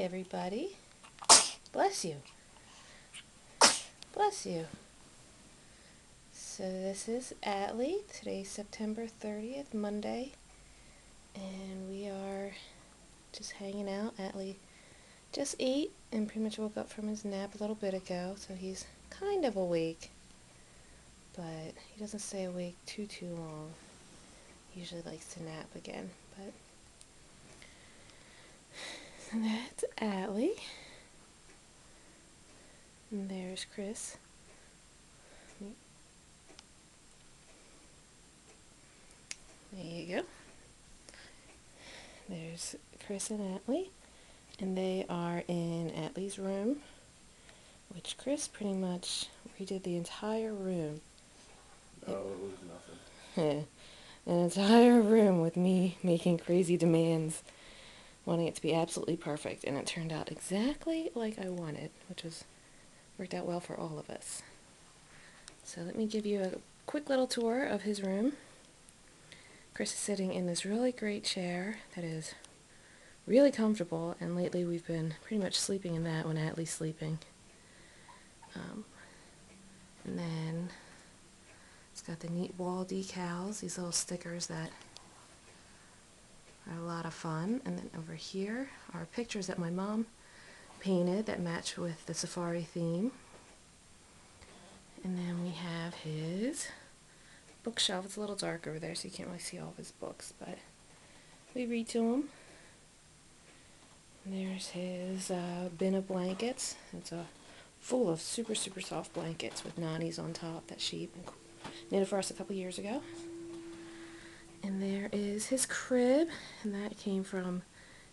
everybody. Bless you. Bless you. So this is Atlee. Today's September 30th, Monday. And we are just hanging out. Atlee just ate and pretty much woke up from his nap a little bit ago. So he's kind of awake. But he doesn't stay awake too long. He usually likes to nap again. But that's Atlee. And there's Chris. There you go. There's Chris and Atlee. And they are in Atlee's room, which Chris pretty much redid the entire room. Oh, it was nothing. An entire room with me making crazy demands, wanting it to be absolutely perfect, and it turned out exactly like I wanted, which worked out well for all of us. So let me give you a quick little tour of his room. Chris is sitting in this really great chair that is really comfortable, and lately we've been pretty much sleeping in that when Atlee's sleeping. And then it's got the neat wall decals, these little stickers that are a lot of fun. And then over here are pictures that my mom painted that match with the safari theme. And then we have his bookshelf. It's a little dark over there, so you can't really see all of his books, but we read to him. And there's his bin of blankets. It's full of super soft blankets with nannies on top that she knitted for us a couple years ago. And there is his crib, and that came from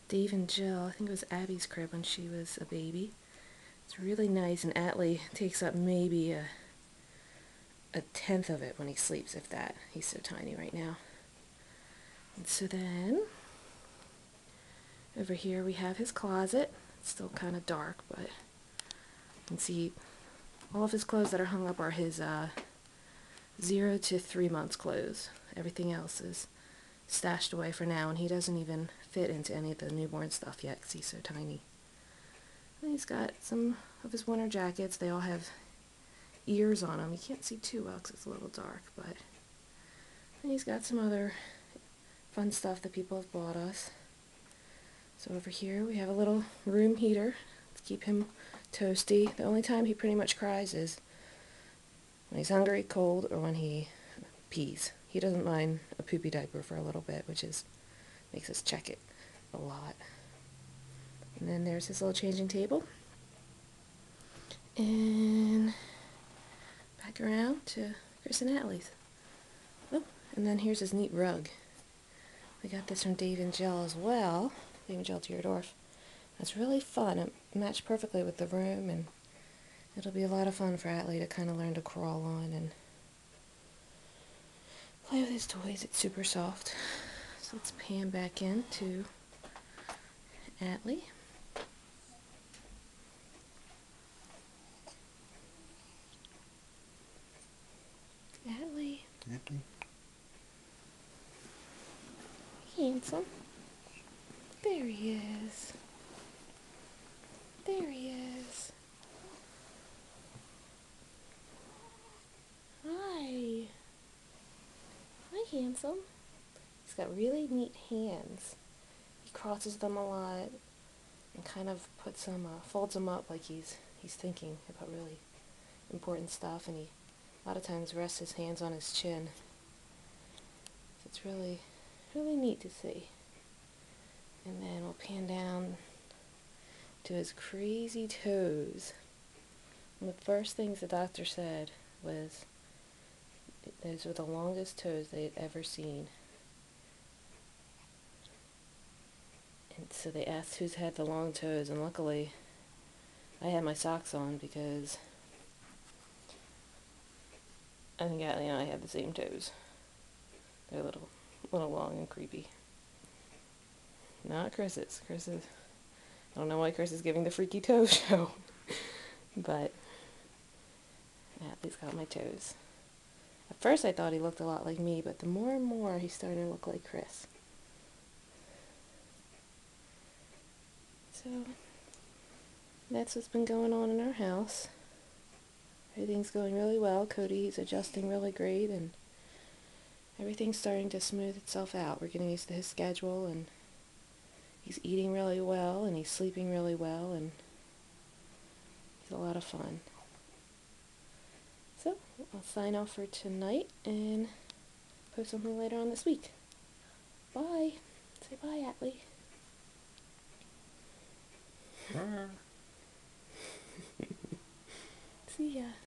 Dave and Jill. I think it was Abby's crib when she was a baby. It's really nice, and Atlee takes up maybe a tenth of it when he sleeps, if that. He's so tiny right now. And so then over here we have his closet. It's still kind of dark, but you can see all of his clothes that are hung up are his 0 to 3 months clothes. Everything else is stashed away for now, and he doesn't even fit into any of the newborn stuff yet because he's so tiny. And he's got some of his winter jackets. They all have ears on them. You can't see too well because it's a little dark, but and he's got some other fun stuff that people have bought us. So over here we have a little room heater to keep him toasty. The only time he pretty much cries is when he's hungry, cold, or when he pees. He doesn't mind a poopy diaper for a little bit, which makes us check it a lot. And then there's his little changing table. And back around to Chris and Atlee's. Oh, and then here's his neat rug. We got this from Dave and Jill as well. Dave and Jill Teardorf. It's really fun. It matched perfectly with the room, and it'll be a lot of fun for Atlee to kind of learn to crawl on and play with his toys. It's super soft. So let's pan back into Atlee. Atlee. Handsome. There he is. There he is. Hi. Hi, handsome. He's got really neat hands. He crosses them a lot and kind of puts them, folds them up like he's thinking about really important stuff, and he a lot of times rests his hands on his chin. So it's really neat to see. And then we'll pan down to his crazy toes. And the first things the doctor said was those were the longest toes they had ever seen. And so they asked who's had the long toes, and luckily I had my socks on because I think Atlee and I have the same toes. They're a little long and creepy. Not Chris's. I don't know why Chris is giving the freaky toe show. But Atlee's got my toes. At first I thought he looked a lot like me, but the more and more he's starting to look like Chris. So That's what's been going on in our house. Everything's going really well. Cody's adjusting really great, and everything's starting to smooth itself out. We're getting used to his schedule, and he's eating really well, and he's sleeping really well, and he's a lot of fun. So, I'll sign off for tonight and post something later on this week. Bye. Say bye, Atlee. See ya.